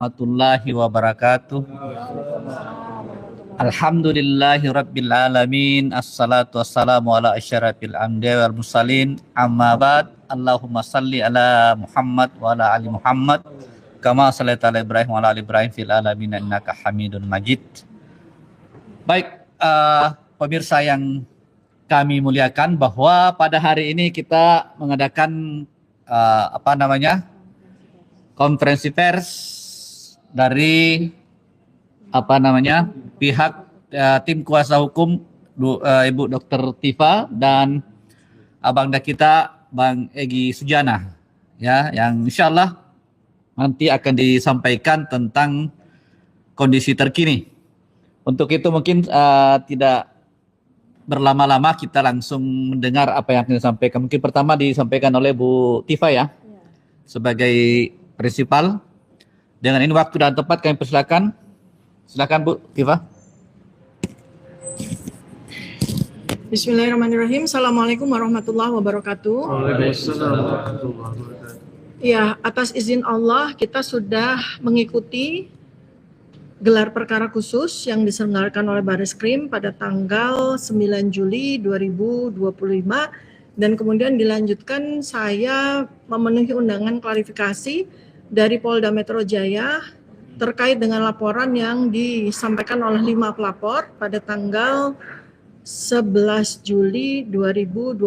warahmatullahi wabarakatuh. Alhamdulillahi rabbil alamin. Assalatu wassalamu ala asyarafil anbiya wal mursalin. Amma ba'd. Allahumma salli ala Muhammad wa ala ali Muhammad kama shallaita ala Ibrahim wa ala ali Ibrahim fil alamin innaka Hamidun Majid. Baik, pemirsa yang kami muliakan, bahwa pada hari ini kita mengadakan konferensi pers dari pihak tim kuasa hukum Ibu Dr. Tifa dan abangda kita Bang Egy Sujana, ya, yang insyaallah nanti akan disampaikan tentang kondisi terkini. Untuk itu mungkin tidak berlama-lama, kita langsung mendengar apa yang akan disampaikan. Mungkin pertama disampaikan oleh Bu Tifa ya, sebagai prinsipal. Dengan ini waktu dan tempat kami persilakan. Silakan Bu Tifa. Bismillahirrahmanirrahim. Assalamualaikum warahmatullahi wabarakatuh. Waalaikumsalam warahmatullahi wabarakatuh. Ya, atas izin Allah kita sudah mengikuti gelar perkara khusus yang diselenggarakan oleh Bareskrim pada tanggal 9 Juli 2025 dan kemudian dilanjutkan saya memenuhi undangan klarifikasi dari Polda Metro Jaya terkait dengan laporan yang disampaikan oleh 5 pelapor pada tanggal 11 Juli 2025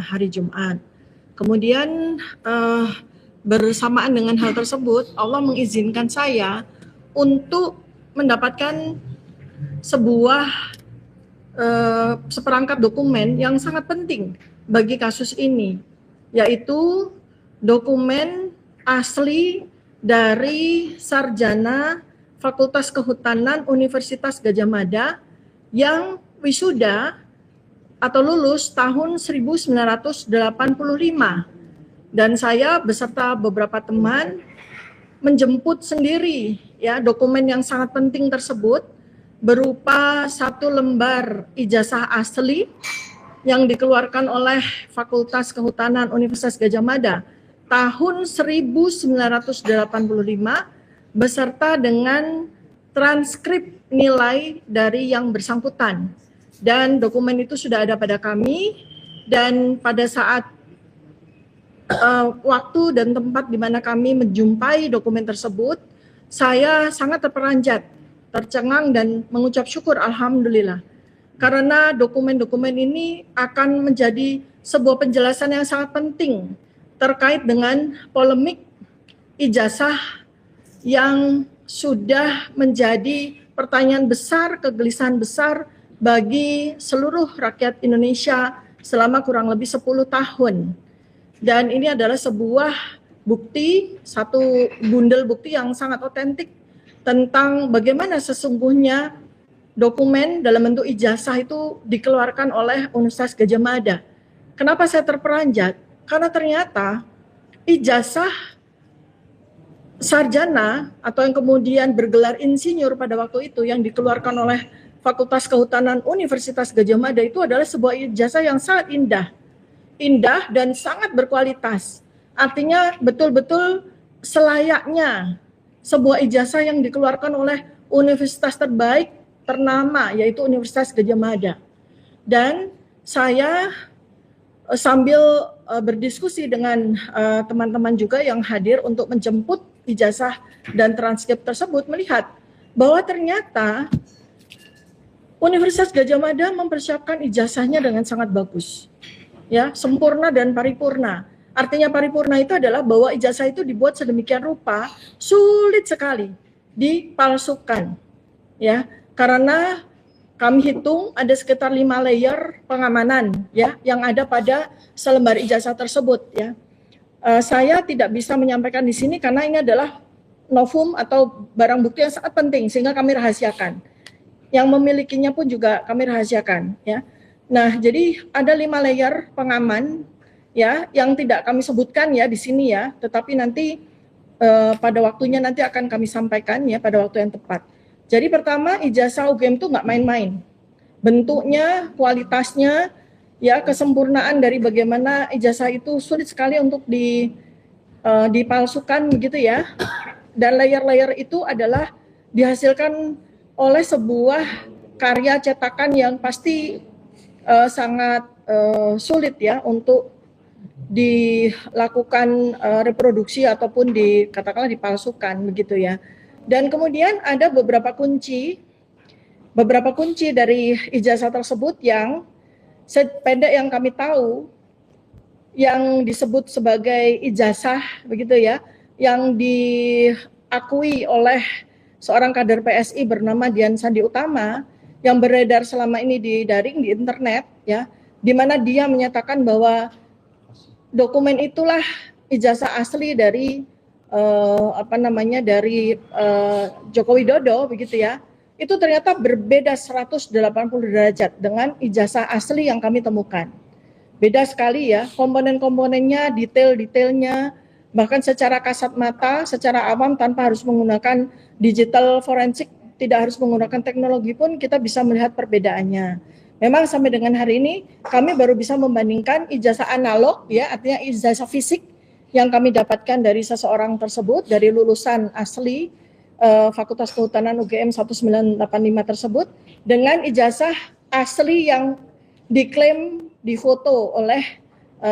hari Jumat. Kemudian bersamaan dengan hal tersebut, Allah mengizinkan saya untuk mendapatkan seperangkat dokumen yang sangat penting bagi kasus ini, yaitu dokumen asli dari sarjana Fakultas Kehutanan Universitas Gadjah Mada yang wisuda atau lulus tahun 1985. Dan saya beserta beberapa teman menjemput sendiri ya dokumen yang sangat penting tersebut, berupa 1 lembar ijazah asli yang dikeluarkan oleh Fakultas Kehutanan Universitas Gadjah Mada tahun 1985 beserta dengan transkrip nilai dari yang bersangkutan. Dan dokumen itu sudah ada pada kami, dan pada saat waktu dan tempat di mana kami menjumpai dokumen tersebut, saya sangat terperanjat, tercengang dan mengucap syukur alhamdulillah. Karena dokumen-dokumen ini akan menjadi sebuah penjelasan yang sangat penting terkait dengan polemik ijazah yang sudah menjadi pertanyaan besar, kegelisahan besar bagi seluruh rakyat Indonesia selama kurang lebih 10 tahun. Dan ini adalah sebuah bukti, satu bundel bukti yang sangat otentik tentang bagaimana sesungguhnya dokumen dalam bentuk ijazah itu dikeluarkan oleh Universitas Gadjah Mada. Kenapa saya terperanjat? Karena ternyata ijazah sarjana atau yang kemudian bergelar insinyur pada waktu itu yang dikeluarkan oleh Fakultas Kehutanan Universitas Gadjah Mada itu adalah sebuah ijazah yang sangat indah dan sangat berkualitas. Artinya betul-betul selayaknya sebuah ijazah yang dikeluarkan oleh universitas terbaik ternama, yaitu Universitas Gadjah Mada. Dan saya sambil berdiskusi dengan teman-teman juga yang hadir untuk menjemput ijazah dan transkrip tersebut, melihat bahwa ternyata Universitas Gadjah Mada mempersiapkan ijazahnya dengan sangat bagus. Ya, sempurna dan paripurna. Artinya paripurna itu adalah bahwa ijazah itu dibuat sedemikian rupa, sulit sekali dipalsukan. Ya, karena kami hitung ada sekitar 5 layer pengamanan ya yang ada pada selembar ijazah tersebut ya. Saya tidak bisa menyampaikan di sini karena ini adalah novum atau barang bukti yang sangat penting sehingga kami rahasiakan. Yang memilikinya pun juga kami rahasiakan ya. Nah, jadi ada 5 layer pengaman ya yang tidak kami sebutkan ya di sini ya, tetapi nanti pada waktunya nanti akan kami sampaikan ya pada waktu yang tepat. Jadi pertama, ijazah UGM itu nggak main-main. Bentuknya, kualitasnya, ya kesempurnaan dari bagaimana ijazah itu sulit sekali untuk dipalsukan begitu ya. dan layer-layer itu adalah dihasilkan oleh sebuah karya cetakan yang pasti sangat sulit ya untuk dilakukan reproduksi ataupun katakanlah dipalsukan begitu ya. Dan kemudian ada beberapa kunci dari ijazah tersebut yang sependek yang kami tahu yang disebut sebagai ijazah begitu ya, yang diakui oleh seorang kader PSI bernama Dian Sandi Utama yang beredar selama ini di daring di internet ya, di mana dia menyatakan bahwa dokumen itulah ijazah asli dari Joko Widodo begitu ya. Itu ternyata berbeda 180 derajat dengan ijazah asli yang kami temukan. Beda sekali ya, komponen-komponennya, detail-detailnya, bahkan secara kasat mata, secara awam tanpa harus menggunakan digital forensik, tidak harus menggunakan teknologi pun kita bisa melihat perbedaannya. Memang sampai dengan hari ini kami baru bisa membandingkan ijazah analog ya, artinya ijazah fisik yang kami dapatkan dari seseorang tersebut, dari lulusan asli Fakultas Kehutanan UGM 1985 tersebut, dengan ijazah asli yang diklaim difoto oleh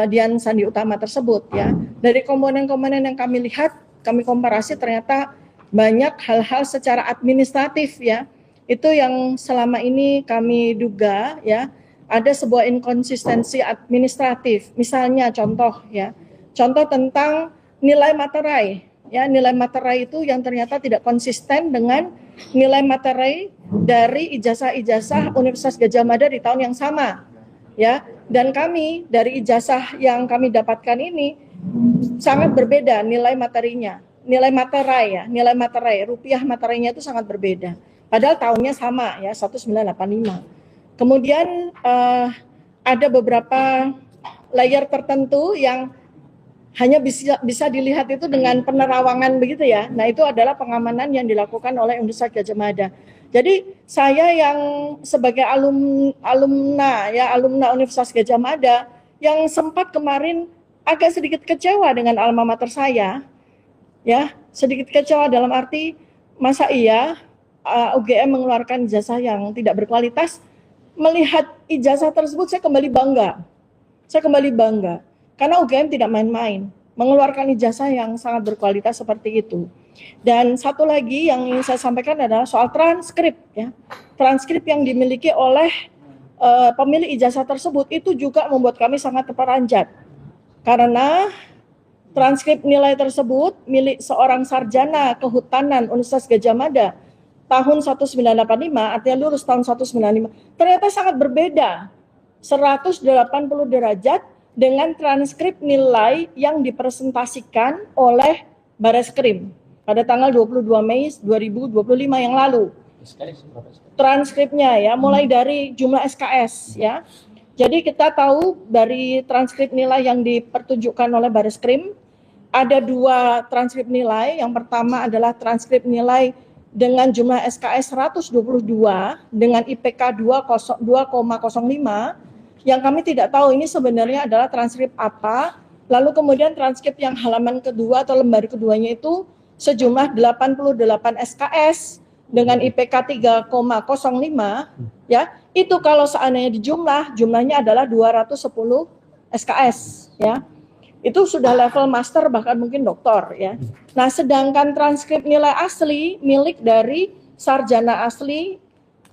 Dian Sandi Utama tersebut ya. Dari komponen-komponen yang kami lihat, kami komparasi ternyata banyak hal-hal secara administratif ya. Itu yang selama ini kami duga ya, ada sebuah inkonsistensi administratif. Misalnya contoh tentang nilai materai. Ya, nilai materai itu yang ternyata tidak konsisten dengan nilai materai dari ijazah-ijazah Universitas Gadjah Mada di tahun yang sama. Ya, dan kami dari ijazah yang kami dapatkan ini sangat berbeda nilai materinya. Nilai materai rupiah materainya itu sangat berbeda. Padahal tahunnya sama ya, 1985. Kemudian ada beberapa layer tertentu yang hanya bisa dilihat itu dengan penerawangan begitu ya. Nah, itu adalah pengamanan yang dilakukan oleh Universitas Gadjah Mada. Jadi saya yang sebagai alumna Universitas Gadjah Mada yang sempat kemarin agak sedikit kecewa dengan alma mater saya. Ya, sedikit kecewa dalam arti masa iya UGM mengeluarkan ijazah yang tidak berkualitas. Melihat ijazah tersebut saya kembali bangga. Karena UGM tidak main-main, mengeluarkan ijazah yang sangat berkualitas seperti itu. Dan satu lagi yang ingin saya sampaikan adalah soal transkrip. Ya. Transkrip yang dimiliki oleh pemilik ijazah tersebut itu juga membuat kami sangat terperanjat. Karena transkrip nilai tersebut milik seorang sarjana kehutanan Universitas Gadjah Mada tahun 1985, artinya lulus tahun 1995, ternyata sangat berbeda, 180 derajat dengan transkrip nilai yang dipresentasikan oleh Bareskrim pada tanggal 22 Mei 2025 yang lalu. Transkripnya ya, mulai dari jumlah SKS ya. Jadi kita tahu dari transkrip nilai yang dipertunjukkan oleh Bareskrim, ada dua transkrip nilai. Yang pertama adalah transkrip nilai dengan jumlah SKS 122 dengan IPK 2,05, yang kami tidak tahu ini sebenarnya adalah transkrip apa. Lalu kemudian transkrip yang halaman kedua atau lembar keduanya itu sejumlah 88 SKS dengan IPK 3,05 ya. Itu kalau seandainya jumlahnya adalah 210 SKS ya. Itu sudah level master bahkan mungkin doktor ya. Nah, sedangkan transkrip nilai asli milik dari sarjana asli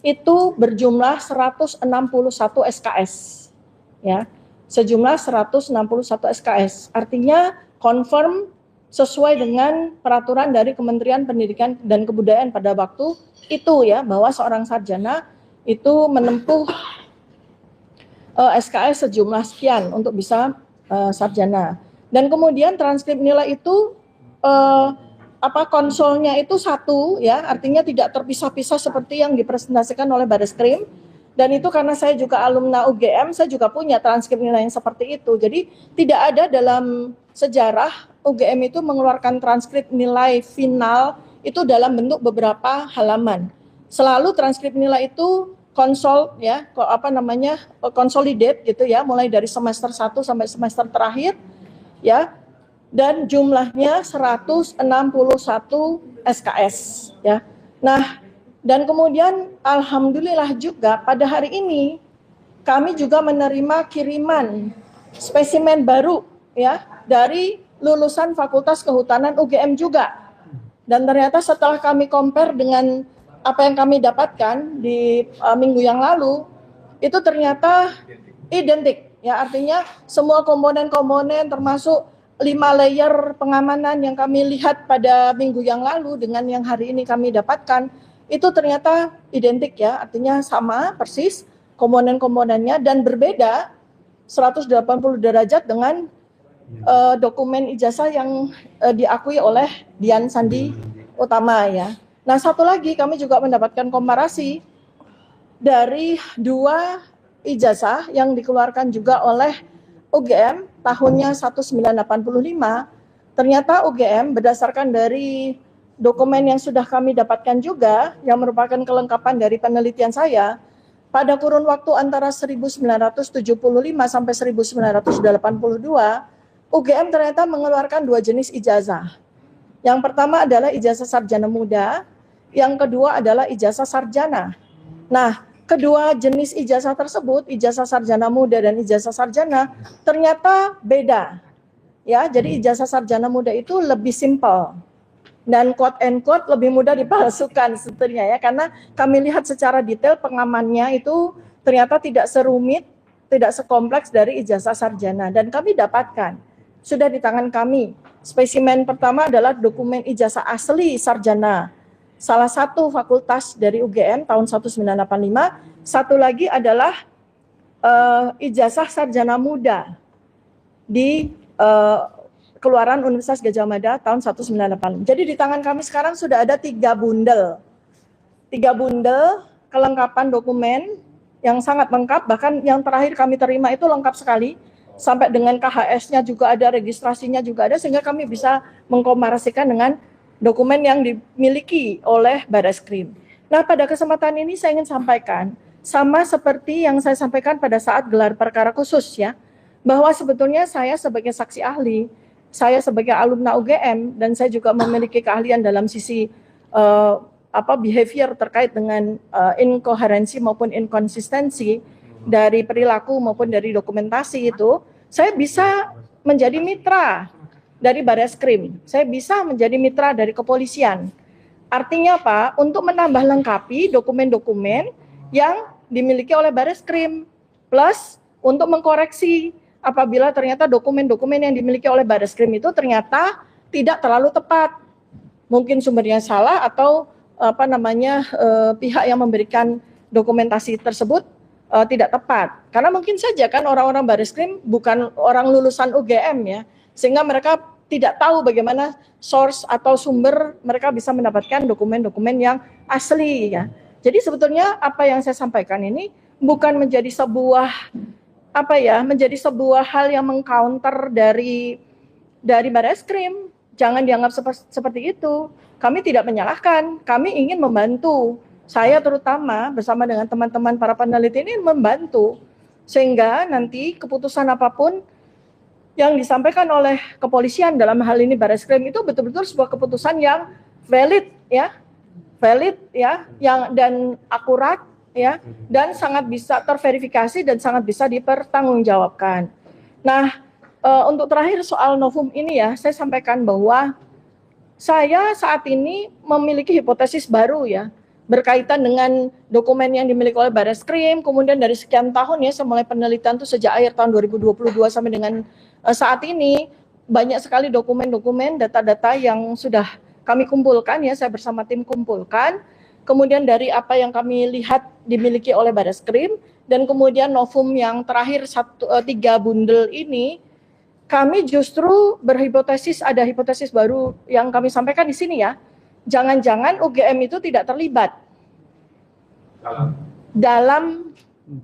itu berjumlah 161 SKS. Ya. Sejumlah 161 SKS. Artinya confirm sesuai dengan peraturan dari Kementerian Pendidikan dan Kebudayaan pada waktu itu ya, bahwa seorang sarjana itu menempuh SKS sejumlah sekian untuk bisa sarjana. Dan kemudian transkrip nilai itu konsolnya itu satu ya, artinya tidak terpisah-pisah seperti yang dipresentasikan oleh Bareskrim. Dan itu karena saya juga alumna UGM, saya juga punya transkrip nilai yang seperti itu. Jadi tidak ada dalam sejarah UGM itu mengeluarkan transkrip nilai final itu dalam bentuk beberapa halaman. Selalu transkrip nilai itu consolidate gitu ya, mulai dari semester 1 sampai semester terakhir ya. dan jumlahnya 161 SKS ya. Nah, dan kemudian alhamdulillah juga pada hari ini kami juga menerima kiriman spesimen baru ya dari lulusan Fakultas Kehutanan UGM juga. Dan ternyata setelah kami compare dengan apa yang kami dapatkan di minggu yang lalu, itu ternyata identik. Ya, artinya semua komponen-komponen termasuk 5 layer pengamanan yang kami lihat pada minggu yang lalu dengan yang hari ini kami dapatkan, itu ternyata identik ya, artinya sama persis komponen-komponennya dan berbeda 180 derajat dengan dokumen ijazah yang diakui oleh Dian Sandi Utama ya. Nah, satu lagi kami juga mendapatkan komparasi dari 2 ijazah yang dikeluarkan juga oleh UGM tahunnya 1985. Ternyata UGM berdasarkan dari dokumen yang sudah kami dapatkan juga yang merupakan kelengkapan dari penelitian saya, pada kurun waktu antara 1975 sampai 1982, UGM ternyata mengeluarkan 2 jenis ijazah. Yang pertama adalah ijazah sarjana muda, yang kedua adalah ijazah sarjana. Nah, kedua jenis ijazah tersebut, ijazah sarjana muda dan ijazah sarjana, ternyata beda. Ya, jadi ijazah sarjana muda itu lebih simpel dan quote and quote lebih mudah dipalsukan sebetulnya ya, karena kami lihat secara detail pengamannya itu ternyata tidak serumit, tidak sekompleks dari ijazah sarjana, dan kami dapatkan sudah di tangan kami. Spesimen pertama adalah dokumen ijazah asli sarjana salah satu fakultas dari UGM tahun 1985. Satu lagi adalah ijazah sarjana muda di Keluaran Universitas Gadjah Mada tahun 1985. Jadi di tangan kami sekarang sudah ada 3 bundel. 3 bundel kelengkapan dokumen yang sangat lengkap, bahkan yang terakhir kami terima itu lengkap sekali. Sampai dengan KHS-nya juga ada, registrasinya juga ada, sehingga kami bisa mengkomparasikan dengan dokumen yang dimiliki oleh Barreskrim. Nah, pada kesempatan ini saya ingin sampaikan, sama seperti yang saya sampaikan pada saat gelar perkara khusus ya, bahwa sebetulnya saya sebagai saksi ahli, saya sebagai alumni UGM, dan saya juga memiliki keahlian dalam sisi behavior terkait dengan inkoherensi maupun inkonsistensi dari perilaku maupun dari dokumentasi itu, saya bisa menjadi mitra dari Barreskrim, saya bisa menjadi mitra dari kepolisian. Artinya apa? Untuk menambah lengkapi dokumen-dokumen yang dimiliki oleh Barreskrim, plus untuk mengkoreksi apabila ternyata dokumen-dokumen yang dimiliki oleh Barreskrim itu ternyata tidak terlalu tepat, mungkin sumbernya salah atau pihak yang memberikan dokumentasi tersebut tidak tepat. Karena mungkin saja kan orang-orang Barreskrim bukan orang lulusan UGM ya, sehingga mereka tidak tahu bagaimana source atau sumber mereka bisa mendapatkan dokumen-dokumen yang asli ya. Jadi sebetulnya apa yang saya sampaikan ini bukan menjadi sebuah hal yang mengcounter dari Barreskrim. Jangan dianggap seperti itu. Kami tidak menyalahkan, kami ingin membantu. Saya terutama bersama dengan teman-teman para peneliti ini membantu sehingga nanti keputusan apapun yang disampaikan oleh kepolisian, dalam hal ini Barreskrim, itu betul-betul sebuah keputusan yang valid ya, yang dan akurat ya, dan sangat bisa terverifikasi dan sangat bisa dipertanggungjawabkan. Nah, untuk terakhir soal novum ini ya, saya sampaikan bahwa saya saat ini memiliki hipotesis baru ya, berkaitan dengan dokumen yang dimiliki oleh Barreskrim, kemudian dari sekian tahun ya, saya mulai penelitian itu sejak akhir tahun 2022 sampai dengan saat ini, banyak sekali dokumen-dokumen, data-data yang sudah kami kumpulkan ya, saya bersama tim kumpulkan, kemudian dari apa yang kami lihat dimiliki oleh Barreskrim, dan kemudian novum yang terakhir 3 bundel ini, kami justru berhipotesis, ada hipotesis baru yang kami sampaikan di sini ya, jangan-jangan UGM itu tidak terlibat dalam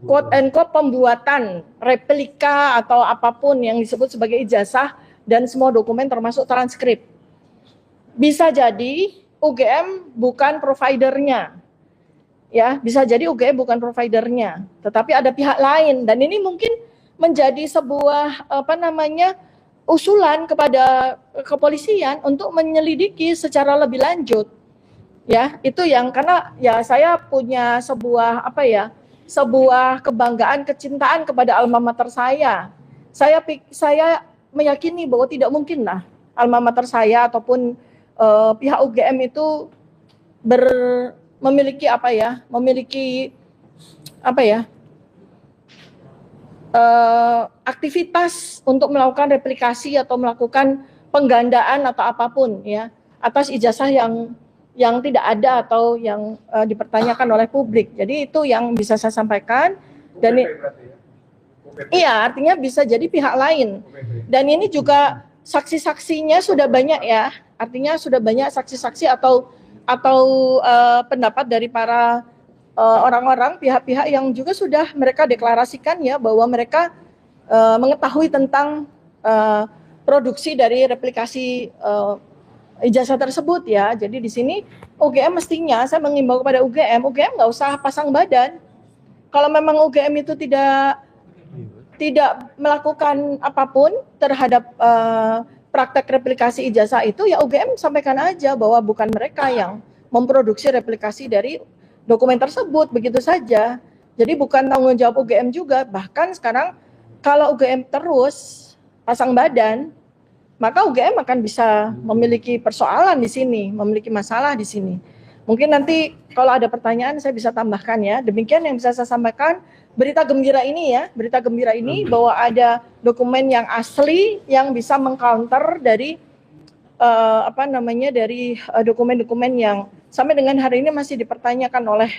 quote and quote pembuatan replika atau apapun yang disebut sebagai ijazah dan semua dokumen termasuk transkrip. Bisa jadi UGM bukan providernya. Ya, bisa jadi UGM bukan providernya, tetapi ada pihak lain, dan ini mungkin menjadi sebuah usulan kepada kepolisian untuk menyelidiki secara lebih lanjut. Ya, itu yang karena ya saya punya sebuah sebuah kebanggaan, kecintaan kepada alma mater saya. Saya meyakini bahwa tidak mungkinlah alma mater saya ataupun pihak UGM itu memiliki aktivitas untuk melakukan replikasi atau melakukan penggandaan atau apapun ya atas ijazah yang tidak ada atau yang dipertanyakan oleh publik. Jadi itu yang bisa saya sampaikan dan iya artinya bisa jadi pihak lain. Dan ini juga saksi-saksinya sudah banyak ya. Artinya sudah banyak saksi-saksi atau pendapat dari para orang-orang pihak-pihak yang juga sudah mereka deklarasikan ya bahwa mereka mengetahui tentang produksi dari replikasi ijazah tersebut ya. Jadi di sini UGM mestinya saya mengimbau kepada UGM nggak usah pasang badan. Kalau memang UGM itu tidak melakukan apapun terhadap praktek replikasi ijazah itu ya UGM sampaikan aja bahwa bukan mereka yang memproduksi replikasi dari dokumen tersebut begitu saja. Jadi bukan tanggung jawab UGM juga. Bahkan sekarang kalau UGM terus pasang badan maka UGM akan bisa memiliki persoalan di sini, memiliki masalah di sini. Mungkin nanti kalau ada pertanyaan saya bisa tambahkan ya. Demikian yang bisa saya sampaikan. Berita gembira ini bahwa ada dokumen yang asli yang bisa mengcounter dari dari dokumen-dokumen yang sampai dengan hari ini masih dipertanyakan oleh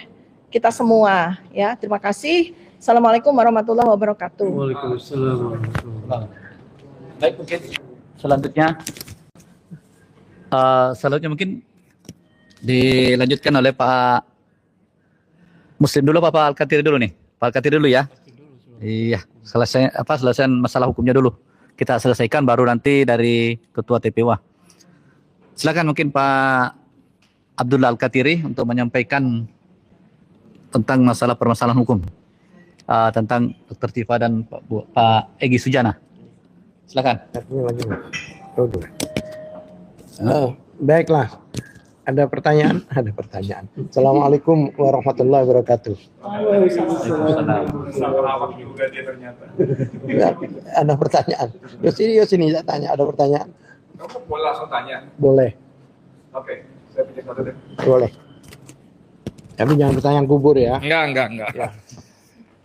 kita semua ya. Terima kasih. Assalamualaikum warahmatullahi wabarakatuh. Waalaikumsalam warahmatullahi wabarakatuh. Baik, mungkin selanjutnya mungkin dilanjutkan oleh Pak Muslim dulu, Pak Al-Katiri dulu nih. Pak Al-Katiri dulu ya. Iya, selesai masalah hukumnya dulu. Kita selesaikan baru nanti dari Ketua TPWA. Silakan mungkin Pak Abdullah Al-Katiri untuk menyampaikan tentang masalah permasalahan hukum tentang Dr. Tifa dan Pak Egy Sujana. Silakan. Baiklah. Ada pertanyaan? Ada pertanyaan. Assalamualaikum warahmatullahi wabarakatuh. Ya, ada pertanyaan. Serius ini saya tanya. Ada pertanyaan? Kamu boleh langsung tanya. Boleh. Oke, saya pinjam satu deh. Boleh. Tapi jangan pertanyaan kubur ya. Enggak. Ya.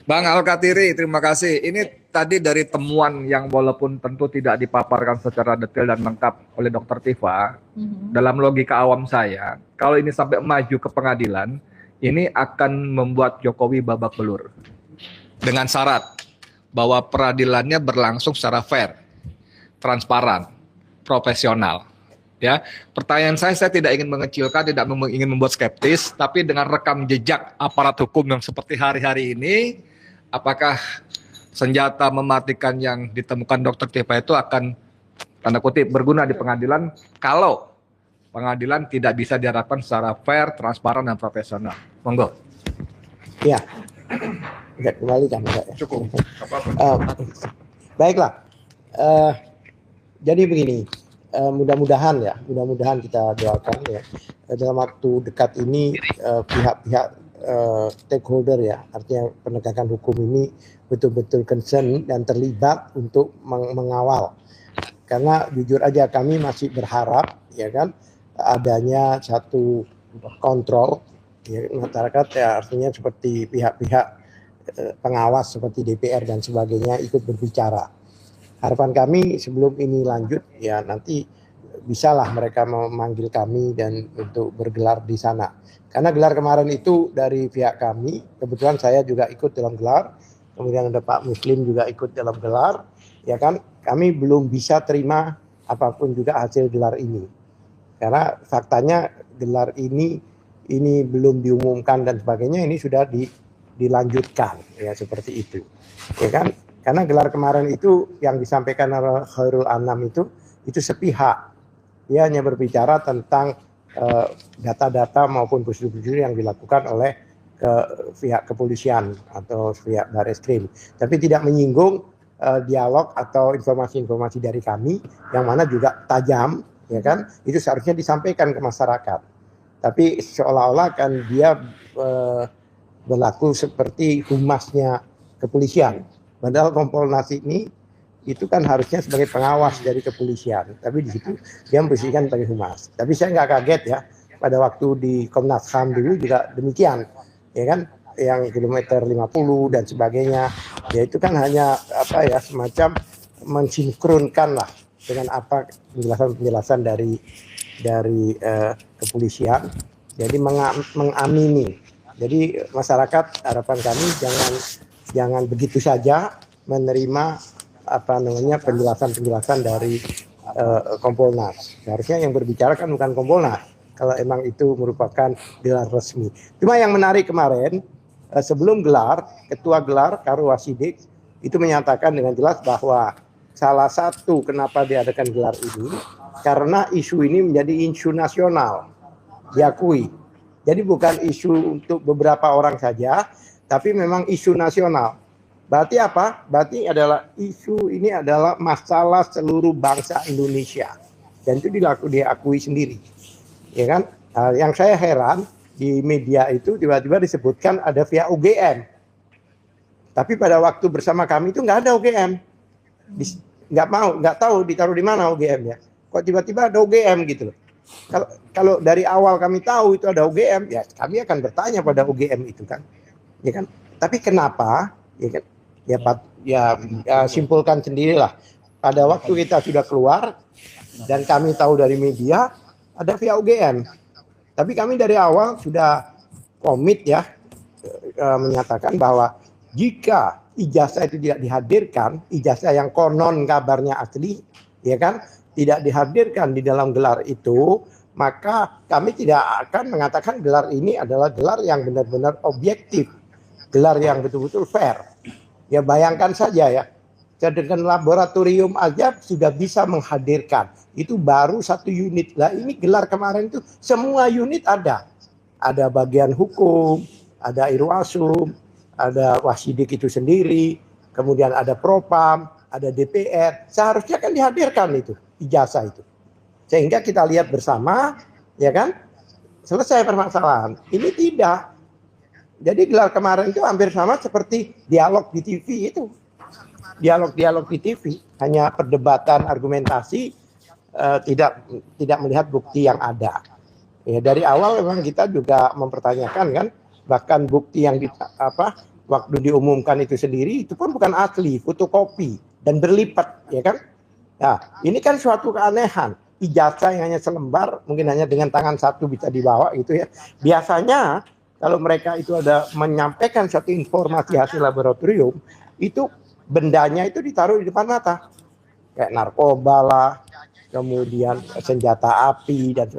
Bang Al-Katiri, terima kasih. Ini tadi dari temuan yang walaupun tentu tidak dipaparkan secara detail dan lengkap oleh Dr. Tifa, dalam logika awam saya, kalau ini sampai maju ke pengadilan, ini akan membuat Jokowi babak belur. Dengan syarat bahwa peradilannya berlangsung secara fair, transparan, profesional. Ya, pertanyaan saya tidak ingin mengecilkan, tidak ingin membuat skeptis, tapi dengan rekam jejak aparat hukum yang seperti hari-hari ini, apakah senjata mematikan yang ditemukan Dr. Tifa itu akan tanda kutip berguna di pengadilan kalau pengadilan tidak bisa diharapkan secara fair, transparan dan profesional. Monggo. Ya. Enggak kembali kan enggak ya? Cukup. Baiklah. Jadi begini. Mudah-mudahan kita doakan ya dalam waktu dekat ini pihak-pihak stakeholder ya, artinya penegakan hukum ini betul-betul concern dan terlibat untuk mengawal. Karena jujur aja kami masih berharap ya kan adanya satu kontrol ya, masyarakat ya, artinya seperti pihak-pihak pengawas seperti DPR dan sebagainya ikut berbicara. Harapan kami sebelum ini lanjut ya nanti bisalah mereka memanggil kami dan untuk bergelar di sana. Karena gelar kemarin itu dari pihak kami, kebetulan saya juga ikut dalam gelar, kemudian ada Pak Muslim juga ikut dalam gelar, ya kan kami belum bisa terima apapun juga hasil gelar ini. Karena faktanya gelar ini belum diumumkan dan sebagainya, ini sudah dilanjutkan ya seperti itu. Ya kan? Karena gelar kemarin itu yang disampaikan oleh Khairul Anam itu sepihak. Dia hanya berbicara tentang data-data maupun prosedur-prosedur yang dilakukan oleh pihak kepolisian atau pihak Barreskrim. Tapi tidak menyinggung dialog atau informasi-informasi dari kami yang mana juga tajam, ya kan, itu seharusnya disampaikan ke masyarakat. Tapi seolah-olah kan dia berlaku seperti humasnya kepolisian. Padahal Kompolnas ini itu kan harusnya sebagai pengawas dari kepolisian, tapi di situ dia memposisikan sebagai humas. Tapi saya nggak kaget ya, pada waktu di Komnas HAM dulu juga demikian, ya kan, yang kilometer 50 dan sebagainya, ya itu kan hanya apa ya, semacam mensinkronkan lah dengan apa penjelasan dari kepolisian. Jadi mengamini. Jadi masyarakat, harapan kami jangan begitu saja menerima penjelasan dari Kompolnas. Seharusnya yang berbicara kan bukan Kompolnas kalau emang itu merupakan gelar resmi. Cuma yang menarik kemarin, sebelum gelar, Ketua Gelar Karu Wasidik itu menyatakan dengan jelas bahwa salah satu kenapa diadakan gelar ini karena isu ini menjadi isu nasional, diakui. Jadi bukan isu untuk beberapa orang saja, tapi memang isu nasional. Berarti apa? Berarti isu ini adalah masalah seluruh bangsa Indonesia, dan itu diakui sendiri, ya kan? Yang saya heran di media itu tiba-tiba disebutkan ada via UGM, tapi pada waktu bersama kami itu nggak ada UGM, nggak tahu ditaruh di mana UGM ya. Kok tiba-tiba ada UGM gitu loh? Kalau dari awal kami tahu itu ada UGM, ya kami akan bertanya pada UGM itu kan, ya kan? Tapi kenapa, ya kan? Ya simpulkan sendirilah. Pada waktu kita sudah keluar dan kami tahu dari media ada via UGM. Tapi kami dari awal sudah komit ya, menyatakan bahwa jika ijazah itu tidak dihadirkan, ijazah yang konon kabarnya asli, ya kan, tidak dihadirkan di dalam gelar itu, maka kami tidak akan mengatakan gelar ini adalah gelar yang benar-benar objektif, gelar yang betul-betul fair. Ya bayangkan saja ya, dengan laboratorium aja sudah bisa menghadirkan, itu baru 1 unit. Lah ini gelar kemarin itu semua unit ada bagian hukum, ada Irwasum, ada Wasidik itu sendiri, kemudian ada Propam, ada DPR, seharusnya kan dihadirkan itu ijazah itu, sehingga kita lihat bersama, ya kan, selesai permasalahan. Ini tidak. Jadi gelar kemarin itu hampir sama seperti dialog di TV itu. Dialog di TV, hanya perdebatan argumentasi, tidak melihat bukti yang ada. Ya, dari awal memang kita juga mempertanyakan kan, bahkan bukti yang waktu diumumkan itu sendiri itu pun bukan asli, fotokopi dan berlipat, ya kan? Nah, ini kan suatu keanehan. Ijazah yang hanya selembar, mungkin hanya dengan tangan satu bisa dibawa gitu ya. Biasanya kalau mereka itu ada menyampaikan satu informasi hasil laboratorium, itu bendanya itu ditaruh di depan mata. Kayak narkoba lah, kemudian senjata api, dan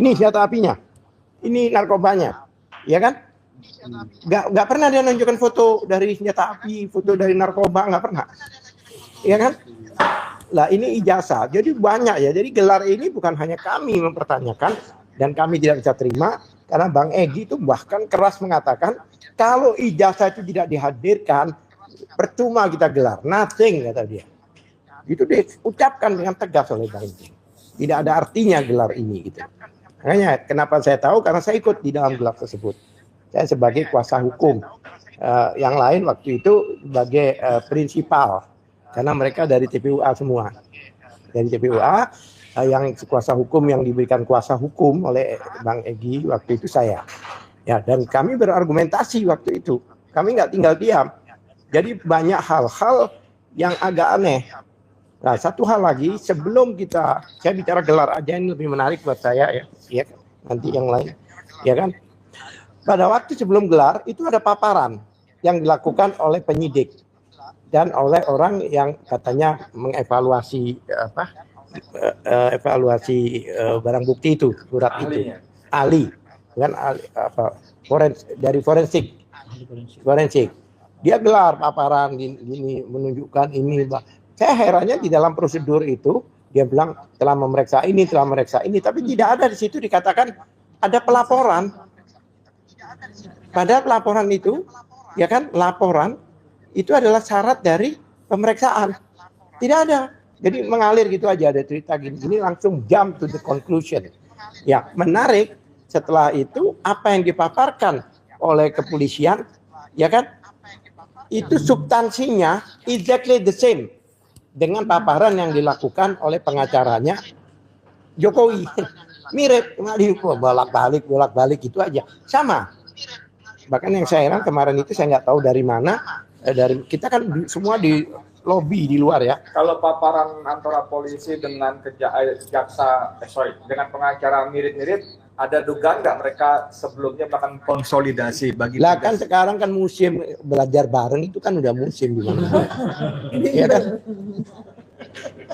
ini senjata apinya, ini narkobanya, ya kan? Nggak pernah dia nunjukkan foto dari senjata api, foto dari narkoba, nggak pernah, ya kan? Lah ini ijazah, jadi banyak ya. Jadi gelar ini bukan hanya kami mempertanyakan dan kami tidak bisa terima, karena Bang Egy itu bahkan keras mengatakan kalau ijazah itu tidak dihadirkan, percuma kita gelar, nothing kata dia. Itu diucapkan dengan tegas oleh Bang Egy. Tidak ada artinya gelar ini gitu. Makanya kenapa saya tahu, karena saya ikut di dalam gelar tersebut. Saya sebagai kuasa hukum, yang lain waktu itu sebagai prinsipal, karena mereka dari TPUA semua. Dari TPUA, yang kuasa hukum yang diberikan kuasa hukum oleh Bang Egy waktu itu saya. Ya, dan kami berargumentasi waktu itu. Kami nggak tinggal diam. Jadi banyak hal-hal yang agak aneh. Nah, satu hal lagi, sebelum saya bicara gelar aja, ini lebih menarik buat saya ya nanti yang lain, ya kan? Pada waktu sebelum gelar itu ada paparan yang dilakukan oleh penyidik dan oleh orang yang katanya mengevaluasi barang bukti itu, surat itu, ahli, kan dari forensik. Dia gelar paparan ini menunjukkan ini. Saya herannya di dalam prosedur itu dia bilang telah memeriksa ini, tapi tidak ada di situ dikatakan ada pelaporan. Padahal pelaporan itu, ya kan, laporan itu adalah syarat dari pemeriksaan. Tidak ada. Jadi mengalir gitu aja, ada cerita gini langsung jump to the conclusion. Ya, menarik setelah itu apa yang dipaparkan oleh kepolisian, ya kan? Itu substansinya exactly the same dengan paparan yang dilakukan oleh pengacaranya Jokowi. Mirip, bolak-balik itu aja. Sama. Bahkan yang saya heran kemarin itu saya nggak tahu dari mana, dari kita kan semua di lobby di luar ya. Kalau paparan antara polisi dengan dengan pengacara mirip-mirip, ada dugaan nggak mereka sebelumnya bahkan konsolidasi bagi Lah kan sekarang kan musim belajar bareng itu kan udah musim di mana. Ya kan?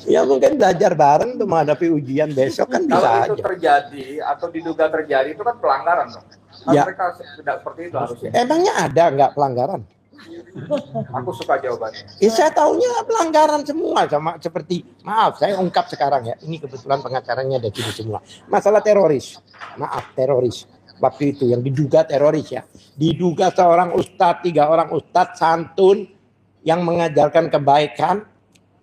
Ya mungkin belajar bareng untuk menghadapi ujian besok kan bisa kalau itu aja. terjadi atau diduga terjadi itu kan pelanggaran dong. Ya. Mereka tidak seperti itu harusnya. Emangnya ada nggak pelanggaran? Aku suka jawabannya. Ya, saya tahunya pelanggaran semua sama seperti maaf saya ungkap sekarang ya ini kebetulan pengacaranya ada sini semua masalah teroris waktu itu yang diduga teroris ya diduga seorang ustadz 3 orang ustadz santun yang mengajarkan kebaikan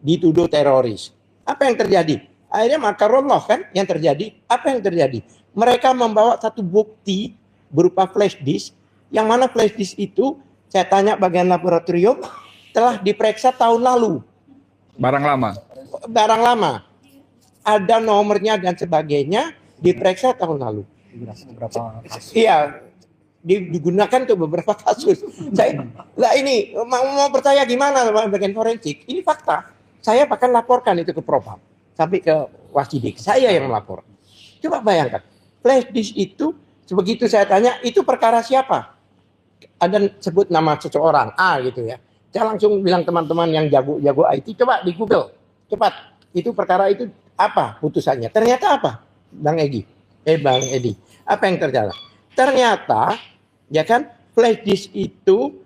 dituduh teroris. Apa yang terjadi? Akhirnya makarullah kan yang terjadi. Apa yang terjadi? Mereka membawa satu bukti berupa flash disk yang mana flash disk itu saya tanya bagian laboratorium telah diperiksa tahun lalu. Barang lama. Ada nomornya dan sebagainya diperiksa tahun lalu. Iya, digunakan untuk beberapa kasus. Lah ini mau percaya gimana bagian forensik? Ini fakta. Saya bahkan laporkan itu ke Propam sampai ke Wasidik. Saya yang melapor. Coba bayangkan, flash disk itu begitu saya tanya itu perkara siapa? Ada sebut nama seseorang A gitu ya. Saya langsung bilang teman-teman yang jago IT, coba di Google, cepat. Itu perkara itu apa putusannya? Ternyata apa, Bang Edi? Apa yang terjadi? Ternyata, ya kan, flash disk itu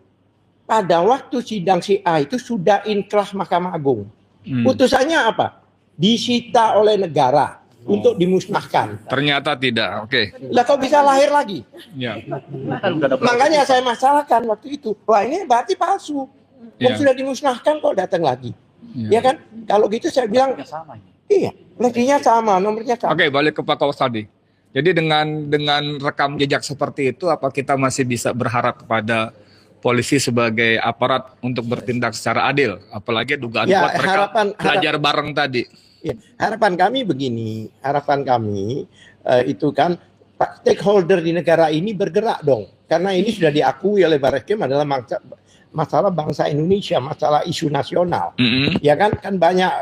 pada waktu sidang si A itu sudah inkrah Mahkamah Agung. Putusannya apa? Disita oleh negara untuk dimusnahkan. Ternyata tidak. Oke. Lah kok bisa lahir lagi? Ya. Makanya saya masalahkan waktu itu. Wah ini berarti palsu. Ya. Sudah dimusnahkan kok datang lagi. Ya kan? Kalau gitu saya bilang, iya, leginya sama, nomornya sama. Oke, balik ke Pak Kausadi. Jadi dengan rekam jejak seperti itu, apa kita masih bisa berharap kepada polisi sebagai aparat untuk bertindak secara adil? Apalagi dugaan Ya, kuat mereka belajar bareng tadi. Ya, harapan kami begini, itu kan Pak stakeholder di negara ini bergerak dong, karena ini sudah diakui oleh Barreskrim adalah masalah bangsa Indonesia, masalah isu nasional, ya kan banyak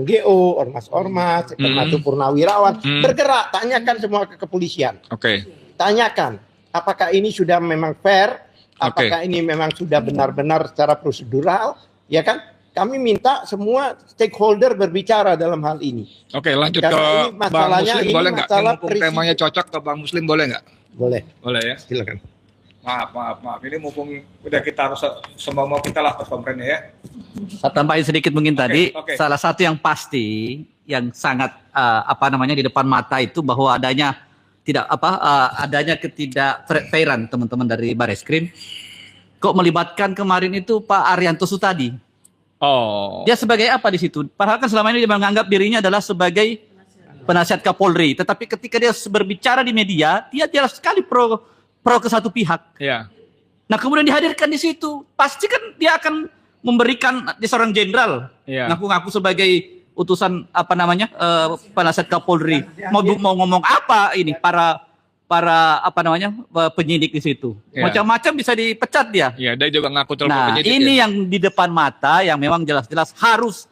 NGO, ormas-ormas, termasuk purnawirawan bergerak, tanyakan semua ke kepolisian, tanyakan apakah ini sudah memang fair, apakah ini memang sudah benar-benar secara prosedural, ya kan? Kami minta semua stakeholder berbicara dalam hal ini. Oke, lanjut karena ke Bang Muslim boleh nggak? Mumpung temanya cocok ke Bang Muslim boleh nggak? Boleh. Boleh ya. Silakan. Maaf. Ini mumpung udah kita harus semua mau kita lah pesantrennya ya. Saya tambahin sedikit mungkin tadi. Oke. Salah satu yang pasti yang sangat di depan mata itu bahwa adanya ketidak-fairan teman-teman dari Barreskrim. Kok melibatkan kemarin itu Pak Arianto Sutadi? Oh. Dia sebagai apa di situ? Padahal kan selama ini dia menganggap dirinya adalah sebagai penasihat Kapolri. Tetapi ketika dia berbicara di media, dia jelas sekali pro ke satu pihak. Iya. Nah kemudian dihadirkan di situ, pasti kan dia akan memberikan dia seorang jenderal, ngaku-ngaku sebagai utusan penasihat Kapolri. Mau ngomong apa ini para penyidik di situ. Macam-macam bisa dipecat dia. Iya, dia juga ngaku telepon penyidik. Nah, ini yang di depan mata yang memang jelas-jelas harus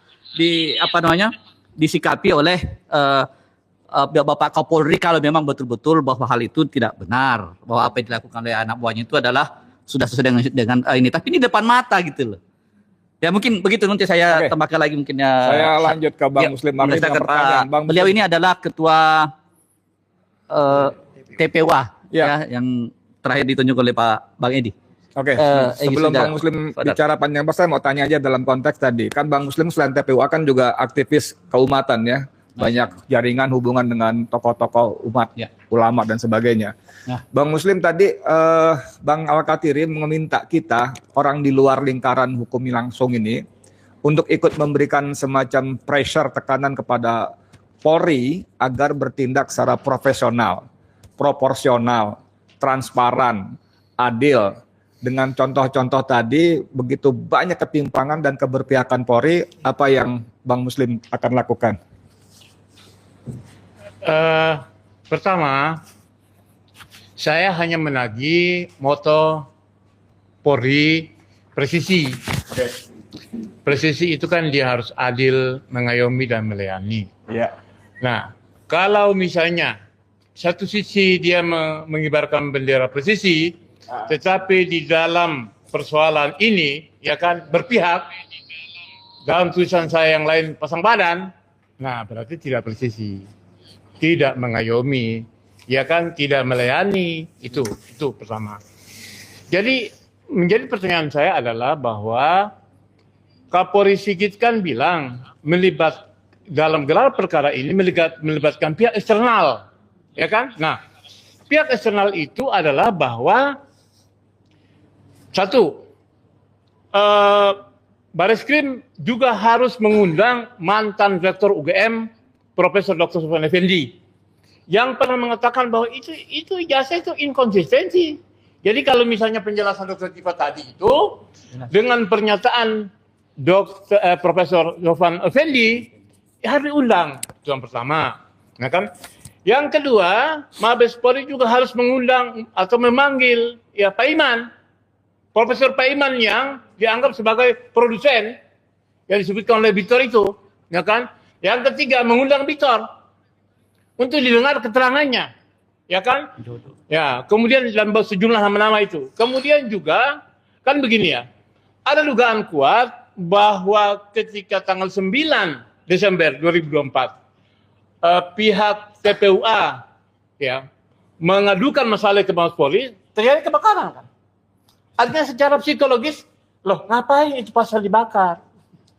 disikapi oleh Bapak Kapolri kalau memang betul-betul bahwa hal itu tidak benar, bahwa apa yang dilakukan oleh anak buahnya itu adalah sudah sesuai dengan ini. Tapi ini depan mata gitu loh. Ya mungkin begitu, nanti saya tambahkan lagi mungkin ya. Saya lanjut ke Bang Muslim Marli dengan pertanyaan. Beliau ini adalah ketua TPWA yang terakhir ditunjuk oleh Pak Bang Edi. Oke, sebelum Bang Muslim bicara panjang, saya mau tanya aja dalam konteks tadi. Kan Bang Muslim selain TPWA kan juga aktivis keumatan ya. banyak jaringan hubungan dengan tokoh-tokoh umat, Ya. ulama dan sebagainya. Nah. Bang Muslim tadi, Bang Al-Katiri meminta kita orang di luar lingkaran hukum langsung ini untuk ikut memberikan semacam pressure, tekanan kepada Polri agar bertindak secara profesional, proporsional, transparan, adil. Dengan contoh-contoh tadi, begitu banyak ketimpangan dan keberpihakan Polri, apa yang Bang Muslim akan lakukan? Pertama, saya hanya menagih moto Polri presisi. Presisi itu kan dia harus adil, mengayomi dan melayani. Ya. Nah, kalau misalnya satu sisi dia mengibarkan bendera presisi, tetapi di dalam persoalan ini, ya kan, berpihak, dalam tulisan saya yang lain pasang badan, nah berarti tidak presisi, tidak mengayomi, ya kan, tidak melayani, itu pertama. Jadi menjadi pertanyaan saya adalah bahwa Kapolri Sigit kan bilang dalam gelar perkara ini melibatkan pihak eksternal, ya kan? Nah, pihak eksternal itu adalah bahwa satu, Bareskrim juga harus mengundang mantan Rektor UGM, Profesor Dr. Sofyan Effendi, yang pernah mengatakan bahwa itu ijazah itu inkonsistensi. Jadi kalau misalnya penjelasan Dr. Tifa tadi itu dengan pernyataan Profesor Sofyan Effendi harus diundang, itu yang pertama. Nah kan, yang kedua, Mabes Polri juga harus mengundang atau memanggil ya Pak Iman, Profesor Pak Iman yang dianggap sebagai produsen yang disebutkan oleh Bitor itu, ya kan? Yang ketiga, mengundang Bitor untuk didengar keterangannya, ya kan? Ya, kemudian dalam sejumlah nama-nama itu. Kemudian juga kan begini ya, ada dugaan kuat bahwa ketika tanggal 9 Desember 2024 pihak TPUA ya mengadukan masalah ke Mabes Polri, terjadi kebakaran kan? Artinya secara psikologis, loh ngapain itu pasal dibakar?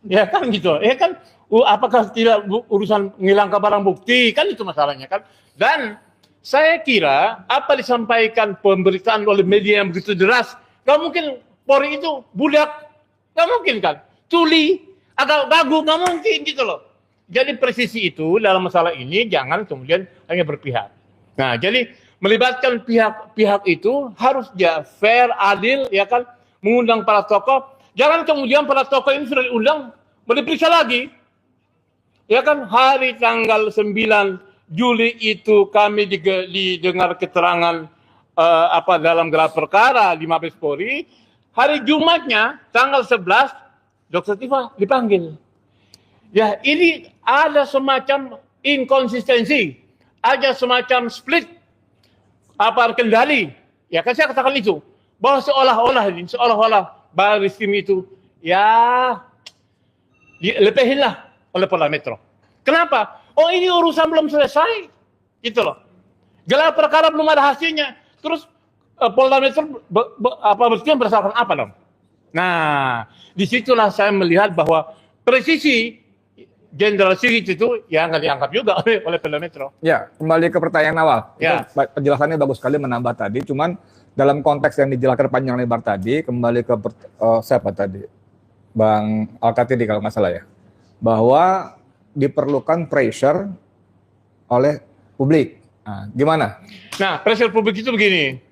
Ya kan gitu, ya kan? Apakah tidak urusan menghilangkan barang bukti? Kan itu masalahnya kan? Dan saya kira apa disampaikan pemberitaan oleh media yang begitu deras, gak mungkin Polri itu budak, gak mungkin kan? Tuli, agak gagu, gak mungkin gitu loh. Jadi presisi itu dalam masalah ini jangan kemudian hanya berpihak. Nah, jadi melibatkan pihak-pihak itu harus dia fair, adil, ya kan, mengundang para tokoh. Jangan kemudian para tokoh ini sudah diundang, mau diperiksa lagi. Ya kan, hari tanggal 9 Juli itu kami didengar keterangan dalam gelar perkara di Mabes Polri. Hari Jumatnya, tanggal 11, Dr. Tifa dipanggil. Ya, ini ada semacam inkonsistensi, ada semacam split kendali. Ya kan saya katakan itu, bahwa seolah-olah Bareskrim itu ya dilepehinlah oleh Polda Metro. Kenapa? Oh, ini urusan belum selesai, gitu loh. Gelar perkara belum ada hasilnya. Terus Polda Metro Bareskrim berdasarkan apa dong? Nah, disitulah saya melihat bahwa presisi Jenderal Sigit itu ya nggak dianggap juga oleh Polda Metro. Ya, kembali ke pertanyaan awal. Ya. Penjelasannya bagus sekali menambah tadi, cuman dalam konteks yang dijelaskan panjang lebar tadi, kembali ke siapa tadi? Bang Al-Katiri kalau nggak salah ya. Bahwa diperlukan pressure oleh publik. Nah, gimana? Nah, pressure publik itu begini.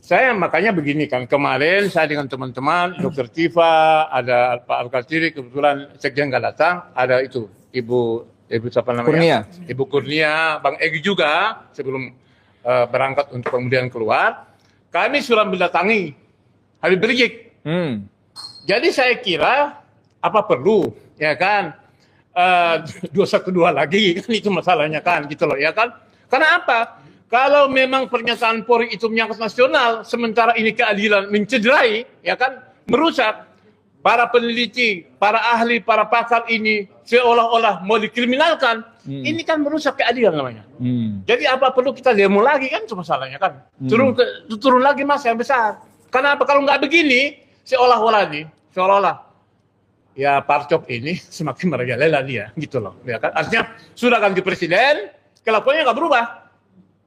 Saya makanya begini kan, kemarin saya dengan teman-teman, Dr. Tifa, ada Pak Al-Katiri, kebetulan sekjen nggak datang, ada itu, Ibu siapa namanya? Kurnia. Ibu Kurnia, Bang Egy juga, sebelum berangkat untuk kemudian keluar, kami sudah mendatangi Habib Rizik. Jadi saya kira, apa perlu, ya kan, 212 lagi, kan itu masalahnya kan, gitu loh, ya kan? Karena apa? Kalau memang pernyataan Polri itu menyangkut nasional, sementara ini keadilan mencederai, ya kan, merusak para peneliti, para ahli, para pakar ini seolah-olah mau dikriminalkan, ini kan merusak keadilan namanya. Jadi apa perlu kita demo lagi kan, itu masalahnya kan. Turun lagi mas yang besar. Karena apa? Kalau nggak begini, seolah-olah ya Parcok ini semakin merajalela dia, gitu loh, ya kan? Artinya sudah ganti presiden, kelakuannya nggak berubah,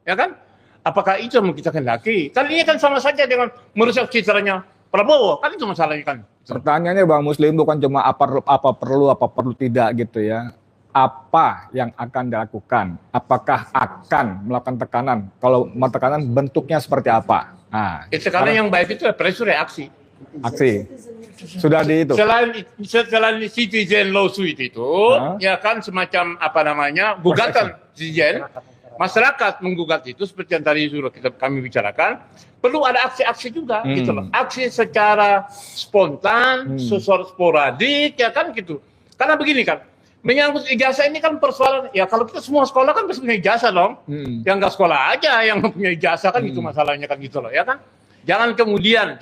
ya kan? Apakah itu yang kita kendaki? Kan ini kan sama saja dengan merusak citranya Prabowo, kan itu masalahnya kan. Pertanyaannya Bang Muslim bukan cuma apa perlu tidak gitu ya. Apa yang akan dilakukan? Apakah akan melakukan tekanan? Kalau mau tekanan bentuknya seperti apa? Nah, Sekarang yang baik itu pressure reaksi. aksi sudah di itu. Selain citizen lawsuit itu, ya kan semacam apa namanya gugatan citizen, masyarakat menggugat itu seperti yang tadi sudah kami bicarakan, perlu ada aksi-aksi juga, gitu loh. Aksi secara spontan, sporadik, ya kan gitu. Karena begini kan, menyangkut ijazah ini kan persoalan, ya kalau kita semua sekolah kan pasti punya ijazah dong. Yang nggak sekolah aja yang punya ijazah kan itu masalahnya kan gitu loh, ya kan. Jangan kemudian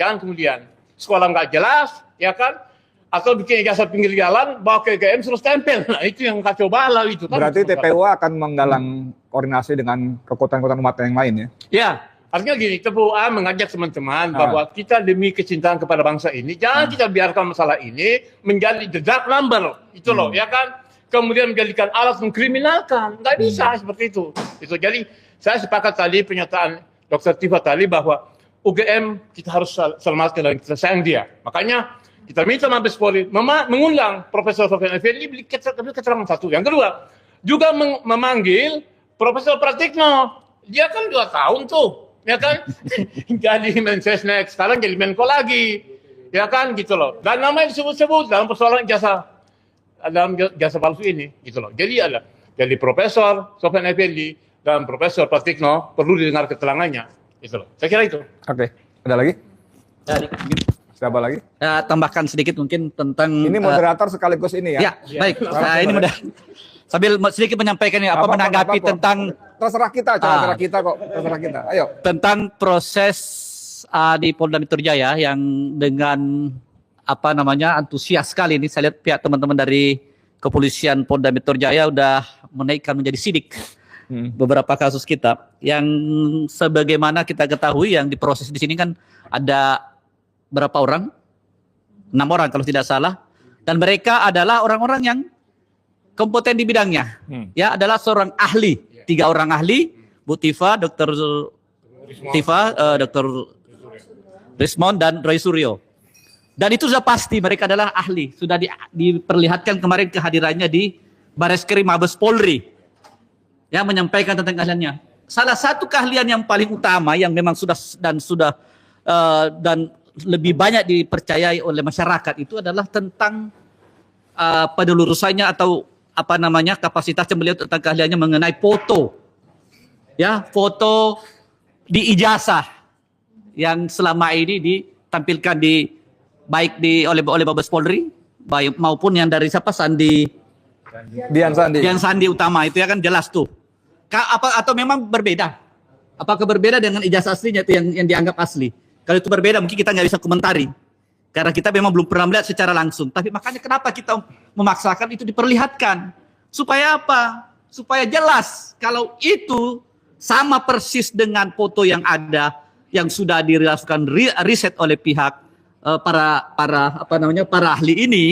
sekolah nggak jelas, ya kan, atau bikin ijazah pinggir jalan, bawa ke UGM terus tempel. Nah itu yang kacau balau itu. Kan? Berarti TPU akan menggalang koordinasi dengan kekuatan-kekuatan umat yang lain ya? Ya, artinya gini, TPU mengajak teman-teman bahwa kita demi kecintaan kepada bangsa ini, jangan kita biarkan masalah ini menjadi the dark number, itu loh, ya kan. Kemudian menjadikan alat mengkriminalkan, nggak bisa seperti itu. Jadi saya sepakat tadi pernyataan Dr. Tifa tadi bahwa UGM kita harus selamatkan dan kita sayang dia. Makanya kita minta Mabes Polri mengundang Profesor Sofyan Effendi beri keterangan satu. Yang kedua, juga memanggil Profesor Pratikno. Dia kan 2 tahun tuh, ya kan? Jadi Mensesnek, sekarang jadi Menko lagi. Ya kan gitu loh. Dan namanya disebut-sebut dalam persoalan jasa palsu ini, gitu loh. Jadi Profesor Sofyan Effendi dan Profesor Pratikno perlu didengar keterangannya. Gitu loh. Saya kira itu. Oke, ada lagi? Siapa lagi? Tambahkan sedikit mungkin tentang Ini moderator sekaligus ini ya? Ya, baik. Nah, ini mudah. Sambil sedikit menyampaikan ini menanggapi tentang terserah kita, terserah kita kok, terserah kita. Ayo. Tentang proses di Polda Metro Jaya yang dengan antusias sekali ini saya lihat pihak teman-teman dari kepolisian Polda Metro Jaya udah menaikkan menjadi sidik beberapa kasus kita yang sebagaimana kita ketahui yang diproses di sini kan ada berapa orang? 6 orang kalau tidak salah, dan mereka adalah orang-orang yang kompeten di bidangnya. Ya, adalah seorang ahli, 3 orang ahli, Bu Tifa, Dr. Tifa, Dr. Rismond dan Roy Suryo. Dan itu sudah pasti mereka adalah ahli, sudah diperlihatkan kemarin kehadirannya di Bareskrim Mabes Polri. Ya, menyampaikan tentang keahliannya. Salah satu keahlian yang paling utama yang memang sudah dan lebih banyak dipercayai oleh masyarakat itu adalah tentang penelurusannya atau kapasitas beliau tentang keahliannya mengenai foto. Ya, foto di ijazah yang selama ini ditampilkan oleh Mabes Polri maupun yang dari Dian Sandi Utama itu ya kan jelas tuh. Atau memang berbeda? Apakah berbeda dengan ijazah aslinya itu yang dianggap asli? Kalau itu berbeda mungkin kita nggak bisa komentari. Karena kita memang belum pernah melihat secara langsung. Tapi makanya kenapa kita memaksakan itu diperlihatkan? Supaya apa? Supaya jelas kalau itu sama persis dengan foto yang ada yang sudah dilakukan riset oleh pihak para ahli ini.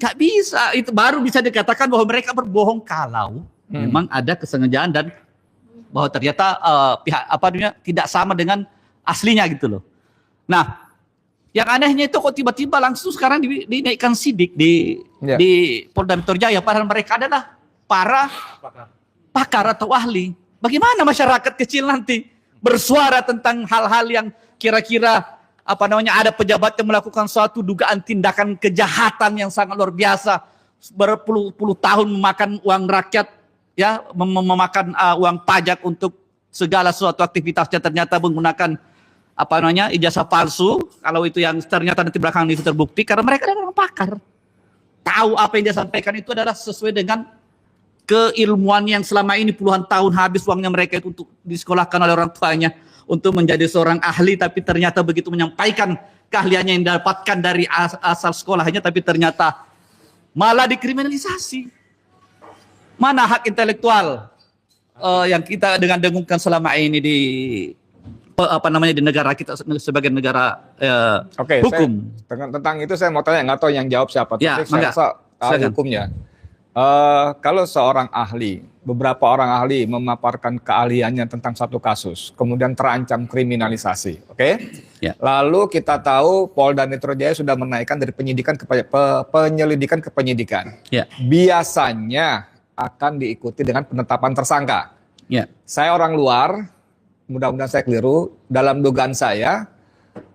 Nggak bisa, itu baru bisa dikatakan bahwa mereka berbohong kalau memang ada kesengajaan dan bahwa ternyata tidak sama dengan aslinya gitu loh. Nah, yang anehnya itu kok tiba-tiba langsung sekarang dinaikkan sidik di Polda Metro Jaya, padahal mereka adalah para pakar atau ahli. Bagaimana masyarakat kecil nanti bersuara tentang hal-hal yang kira-kira ada pejabat yang melakukan suatu dugaan tindakan kejahatan yang sangat luar biasa, berpuluh-puluh tahun memakan uang rakyat, ya, memakan uang pajak untuk segala suatu aktivitasnya, ternyata menggunakan ijazah palsu. Kalau itu yang ternyata nanti belakangan itu terbukti, karena mereka adalah orang pakar, tahu apa yang dia sampaikan itu adalah sesuai dengan keilmuan yang selama ini puluhan tahun habis uangnya mereka itu untuk disekolahkan oleh orang tuanya untuk menjadi seorang ahli, tapi ternyata begitu menyampaikan keahliannya yang didapatkan dari asal sekolahnya, tapi ternyata malah dikriminalisasi. Mana hak intelektual yang kita dengan dengungkan selama ini di apa namanya di negara kita sebagai negara Oke, hukum. tentang itu saya mau tanya, nggak tahu yang jawab siapa. Ya, Tapi saya mangga. rasa ahli Silakan. hukumnya. Kalau seorang ahli, beberapa orang ahli memaparkan keahliannya tentang satu kasus, kemudian terancam kriminalisasi, oke? Ya. Lalu kita tahu Polda Metro Jaya sudah menaikkan dari penyidikan ke penyelidikan ke penyidikan. Ya. Biasanya akan diikuti dengan penetapan tersangka. Ya. Saya orang luar, mudah-mudahan saya keliru. Dalam dugaan saya,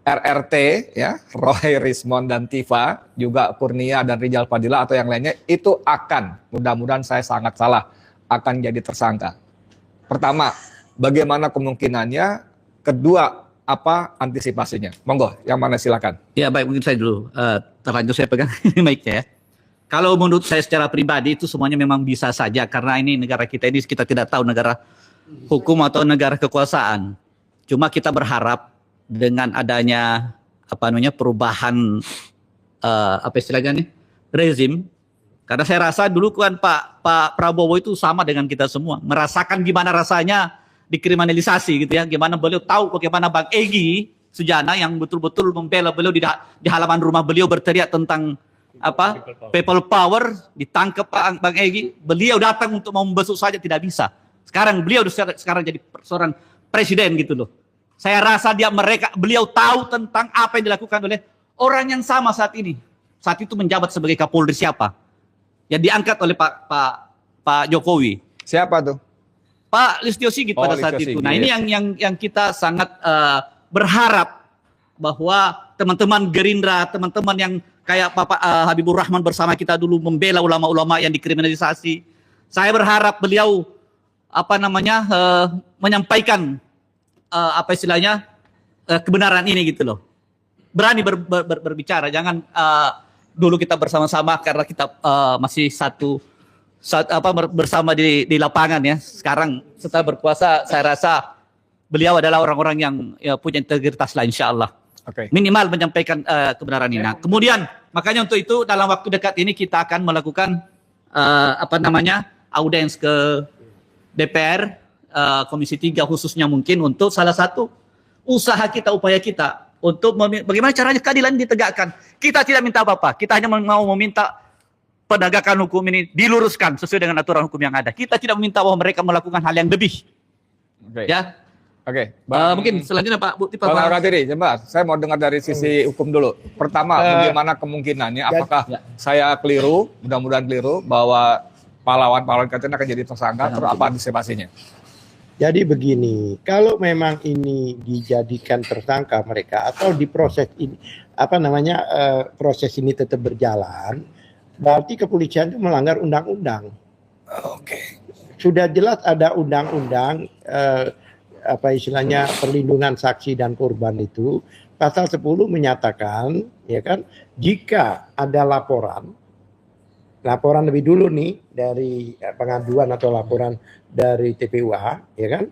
RRT, ya, Roy Rismond dan Tifa, juga Kurnia dan Rijal Fadila atau yang lainnya, itu akan, mudah-mudahan saya sangat salah, akan jadi tersangka. Pertama, bagaimana kemungkinannya? Kedua, apa antisipasinya? Monggo, yang mana silakan. Ya baik, mungkin saya dulu terlanjur saya pegang mic-nya ya. Kalau menurut saya secara pribadi itu semuanya memang bisa saja karena ini negara kita ini kita tidak tahu negara hukum atau negara kekuasaan. Cuma kita berharap dengan adanya apa namanya perubahan apa istilahnya nih rezim, karena saya rasa dulu kan Pak Prabowo itu sama dengan kita semua merasakan gimana rasanya dikriminalisasi gitu ya, gimana beliau tahu bagaimana Bang Egy Sujana yang betul-betul membela beliau di halaman rumah beliau berteriak tentang apa people power, ditangkap Bang Egy, beliau datang untuk membesuk saja tidak bisa. Sekarang beliau sekarang jadi seorang presiden gitu loh. Saya rasa beliau tahu tentang apa yang dilakukan oleh orang yang sama saat ini. Saat itu menjabat sebagai Kapolri siapa? Yang diangkat oleh Pak Jokowi. Siapa tuh? Pak Listio Sigit pada saat Listio itu. Nah, Sigit. ini yang kita sangat berharap bahwa teman-teman Gerindra, teman-teman yang kayak Bapak Habibur Rahman bersama kita dulu membela ulama-ulama yang dikriminalisasi. Saya berharap beliau menyampaikan apa istilahnya kebenaran ini gitu loh. Berani berbicara, jangan dulu kita bersama-sama karena kita masih bersama di lapangan ya. Sekarang setelah berkuasa saya rasa beliau adalah orang-orang yang punya integritas lah insyaallah. Oke. Minimal menyampaikan kebenaran ini. Nah, kemudian makanya untuk itu dalam waktu dekat ini kita akan melakukan audiens ke DPR Komisi 3 khususnya mungkin untuk salah satu usaha kita, upaya kita untuk bagaimana caranya keadilan ditegakkan. Kita tidak minta apa-apa, kita hanya mau meminta penegakan hukum ini diluruskan sesuai dengan aturan hukum yang ada. Kita tidak meminta bahwa mereka melakukan hal yang lebih. Oke. Ya. Oke. Mungkin selanjutnya Pak Bukti Pak. Bang Alkatiri, coba saya mau dengar dari sisi hukum dulu. Pertama, bagaimana kemungkinannya? Apakah saya keliru? Mudah-mudahan keliru bahwa pahlawan-pahlawan kita akan jadi tersangka. Terus apa antisipasinya? Jadi begini, kalau memang ini dijadikan tersangka mereka atau diproses ini proses ini tetap berjalan, berarti kepolisian itu melanggar undang-undang. Oke. Sudah jelas ada undang-undang perlindungan saksi dan korban itu pasal 10 menyatakan ya kan jika ada laporan lebih dulu nih dari pengaduan atau laporan dari TPUA ya kan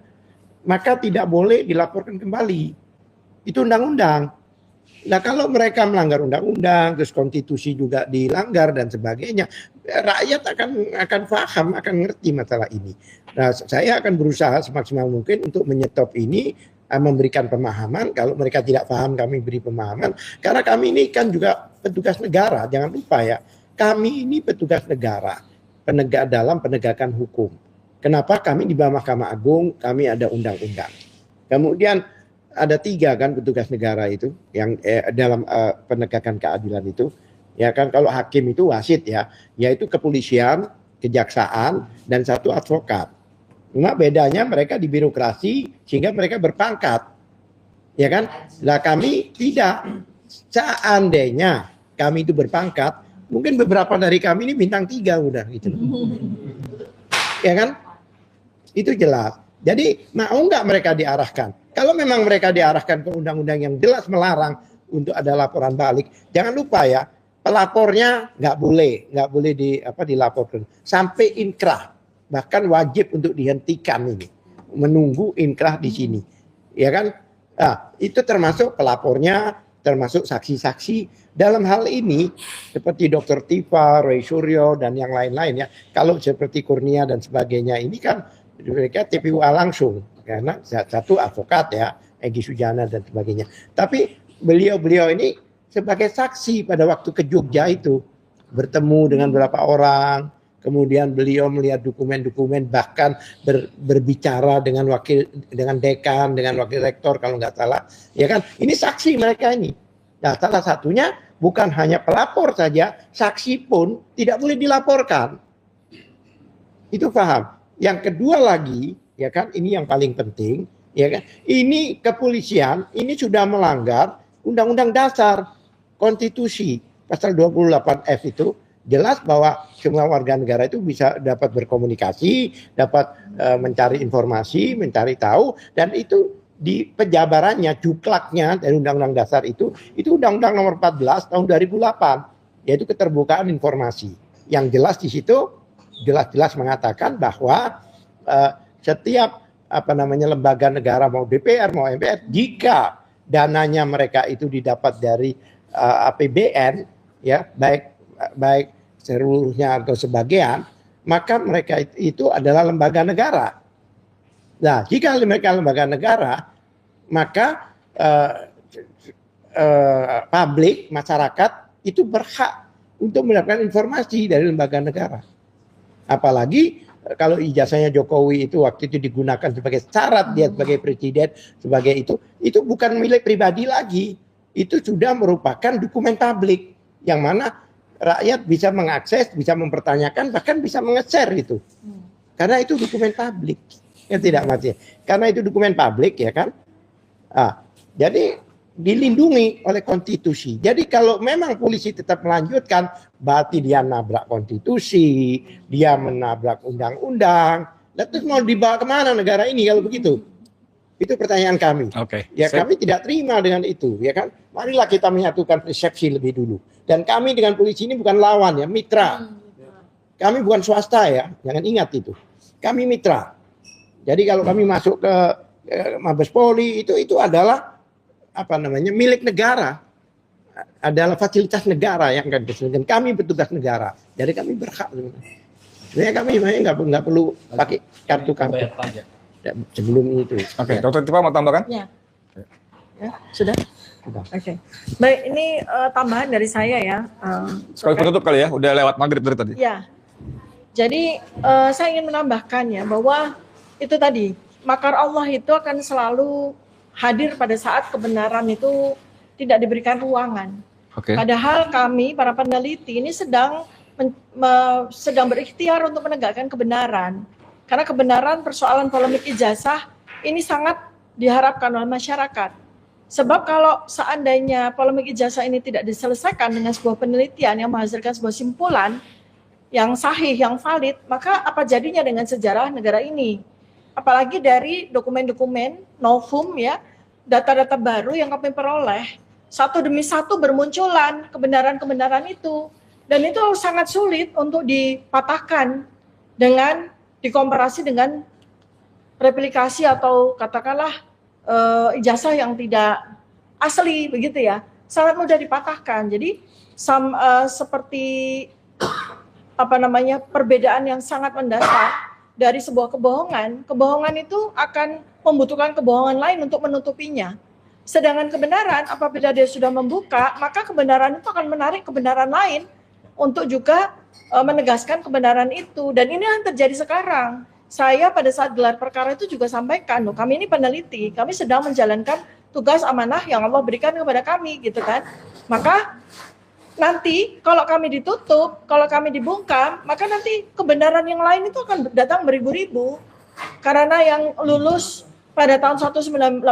maka tidak boleh dilaporkan kembali. Itu undang-undang. Nah, kalau mereka melanggar undang-undang terus konstitusi juga dilanggar dan sebagainya, rakyat akan paham, akan ngerti masalah ini. Nah, saya akan berusaha semaksimal mungkin untuk menyetop ini, memberikan pemahaman. Kalau mereka tidak paham, kami beri pemahaman. Karena kami ini kan juga petugas negara, jangan lupa ya. Kami ini petugas negara, penegak dalam penegakan hukum. Kenapa kami di bawah Mahkamah Agung, kami ada undang-undang. Kemudian ada 3 kan petugas negara itu yang dalam penegakan keadilan itu. Ya kan kalau hakim itu wasit ya, yaitu kepolisian, kejaksaan, dan 1 advokat. Cuma bedanya mereka di birokrasi sehingga mereka berpangkat. Ya kan? Lah kami tidak. Seandainya kami itu berpangkat, mungkin beberapa dari kami ini bintang 3 udah gitu. Ya kan? Itu jelas. Jadi mau nggak mereka diarahkan? Kalau memang mereka diarahkan ke undang-undang yang jelas melarang untuk ada laporan balik, jangan lupa ya, pelapornya nggak boleh dilaporkan sampai inkrah, bahkan wajib untuk dihentikan ini, menunggu inkrah di sini, ya kan? Nah, itu termasuk pelapornya, termasuk saksi-saksi. Dalam hal ini seperti Dr. Tifa, Roy Suryo dan yang lain-lain ya, kalau seperti Kurnia dan sebagainya ini kan mereka TPUA langsung karena 1 advokat ya, Egy Sujana dan sebagainya. Tapi beliau ini sebagai saksi pada waktu ke Jogja itu bertemu dengan beberapa orang, kemudian beliau melihat dokumen-dokumen, bahkan berbicara dengan dekan, dengan wakil rektor kalau nggak salah, ya kan? Ini saksi mereka ini. Nah, salah satunya bukan hanya pelapor saja, saksi pun tidak boleh dilaporkan. Itu paham. Yang kedua lagi, ya kan, ini yang paling penting, ya kan? Ini kepolisian ini sudah melanggar Undang-Undang Dasar Konstitusi pasal 28F itu jelas bahwa semua warga negara itu bisa dapat berkomunikasi, dapat mencari informasi, mencari tahu, dan itu di penjabarannya, juklaknya dari Undang-Undang Dasar itu Undang-Undang Nomor 14 tahun 2008, yaitu keterbukaan informasi. Yang jelas di situ jelas-jelas mengatakan bahwa setiap lembaga negara mau DPR mau MPR, jika dananya mereka itu didapat dari APBN, ya baik seluruhnya atau sebagian, maka mereka itu adalah lembaga negara. Nah, jika mereka lembaga negara, maka publik, masyarakat itu berhak untuk mendapatkan informasi dari lembaga negara. Apalagi kalau ijazahnya Jokowi itu waktu itu digunakan sebagai syarat dia sebagai presiden, sebagai itu bukan milik pribadi lagi. Itu sudah merupakan dokumen publik yang mana rakyat bisa mengakses, bisa mempertanyakan, bahkan bisa menge-share itu. Karena itu dokumen publik. Ya tidak Mas ya. Karena itu dokumen publik ya kan. Jadi dilindungi oleh konstitusi. Jadi kalau memang polisi tetap melanjutkan, berarti dia nabrak konstitusi, dia menabrak undang-undang. Lalu terus mau dibawa kemana negara ini kalau begitu? Itu pertanyaan kami. Oke. Ya kami tidak terima dengan itu, ya kan? Marilah kita menyatukan persepsi lebih dulu. Dan kami dengan polisi ini bukan lawan ya, mitra. Kami bukan swasta ya, jangan ingat itu. Kami mitra. Jadi kalau kami masuk ke Mabes Polri itu adalah milik negara, adalah fasilitas negara yang akan diselesaikan. Kami petugas negara, jadi kami berhak. Sebenarnya kami nggak perlu pakai kartu sebelum itu. Oke, Dokter Tifa mau tambahkan? Ya, sudah. Oke. Baik, ini tambahan dari saya ya. Sekali penutup kali ya, udah lewat maghrib dari tadi. Ya, jadi saya ingin menambahkan ya bahwa itu tadi makar Allah itu akan selalu hadir pada saat kebenaran itu tidak diberikan ruangan. Oke. Padahal kami para peneliti ini sedang berikhtiar untuk menegakkan kebenaran. Karena kebenaran persoalan polemik ijazah ini sangat diharapkan oleh masyarakat. Sebab kalau seandainya polemik ijazah ini tidak diselesaikan dengan sebuah penelitian yang menghasilkan sebuah simpulan yang sahih, yang valid, maka apa jadinya dengan sejarah negara ini? Apalagi dari dokumen-dokumen novum ya, data-data baru yang kami peroleh, satu demi satu bermunculan kebenaran-kebenaran itu. Dan itu sangat sulit untuk dipatahkan dengan dikomparasi dengan replikasi atau katakanlah ijazah yang tidak asli begitu ya. Sangat mudah dipatahkan. Jadi seperti perbedaan yang sangat mendasar dari sebuah kebohongan. Kebohongan itu akan membutuhkan kebohongan lain untuk menutupinya. Sedangkan kebenaran apabila dia sudah membuka, maka kebenaran itu akan menarik kebenaran lain untuk juga menegaskan kebenaran itu. Dan ini yang terjadi sekarang. Saya pada saat gelar perkara itu juga sampaikan, loh, kami ini peneliti, kami sedang menjalankan tugas amanah yang Allah berikan kepada kami, gitu kan. Maka nanti kalau kami ditutup, kalau kami dibungkam, maka nanti kebenaran yang lain itu akan datang beribu-ribu. Karena yang lulus pada tahun 1985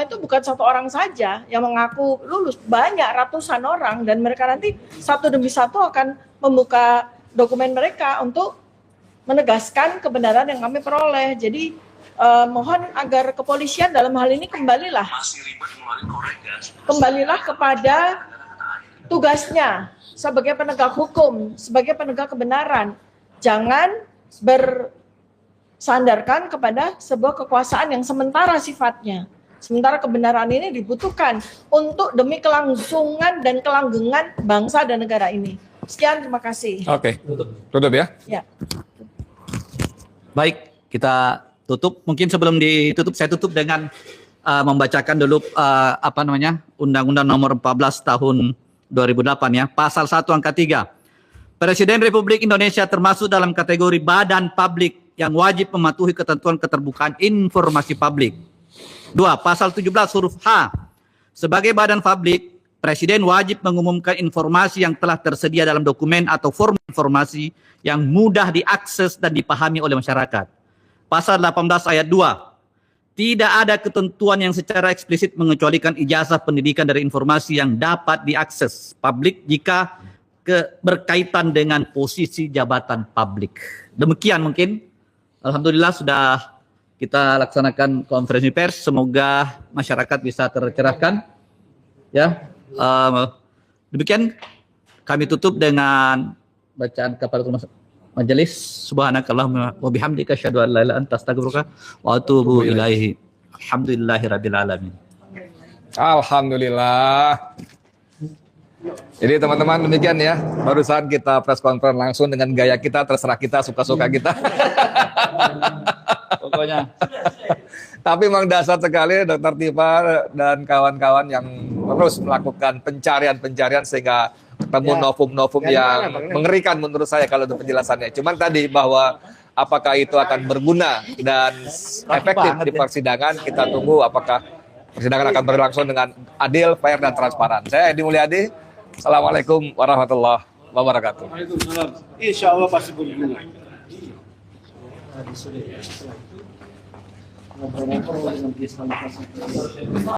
itu bukan satu orang saja yang mengaku lulus, banyak ratusan orang, dan mereka nanti satu demi satu akan membuka dokumen mereka untuk menegaskan kebenaran yang kami peroleh. Jadi mohon agar kepolisian dalam hal ini kembalilah kepada tugasnya sebagai penegak hukum, sebagai penegak kebenaran. Jangan bersandarkan kepada sebuah kekuasaan yang sementara sifatnya. Sementara kebenaran ini dibutuhkan untuk demi kelangsungan dan kelanggengan bangsa dan negara ini. Sekian, terima kasih. Oke, tutup ya. Ya. Baik, kita tutup. Mungkin sebelum ditutup, saya tutup dengan membacakan dulu Undang-Undang Nomor 14 Tahun 2008 ya. Pasal 1 angka 3. Presiden Republik Indonesia termasuk dalam kategori badan publik yang wajib mematuhi ketentuan keterbukaan informasi publik. 2. Pasal 17 huruf H. Sebagai badan publik, Presiden wajib mengumumkan informasi yang telah tersedia dalam dokumen atau form informasi yang mudah diakses dan dipahami oleh masyarakat. Pasal 18 ayat 2. Tidak ada ketentuan yang secara eksplisit mengecualikan ijazah pendidikan dari informasi yang dapat diakses publik jika berkaitan dengan posisi jabatan publik. Demikian mungkin. Alhamdulillah sudah kita laksanakan konferensi pers. Semoga masyarakat bisa tercerahkan. Ya, demikian kami tutup dengan bacaan kafaratul majelis. Subhanakallahumma wa bihamdika asyhadu an la ilaha illa anta astaghfiruka wa atubu ilaihi. Alhamdulillahirabbil alamin. Alhamdulillah. Jadi teman-teman demikian ya. Barusan kita press conference langsung dengan gaya kita, terserah kita, suka-suka kita. Pokoknya. Tapi memang dasar sekali Dr. Tifa dan kawan-kawan yang terus melakukan pencarian-pencarian sehingga ketemu novum-novum yang mengerikan menurut saya kalau ada penjelasannya. Cuman tadi bahwa apakah itu akan berguna dan efektif di persidangan, kita tunggu apakah persidangan akan berlangsung dengan adil, fair, dan transparan. Saya Edi Mulyadi. Assalamualaikum warahmatullahi wabarakatuh. Waalaikumsalam. Insya Allah pasti berguna.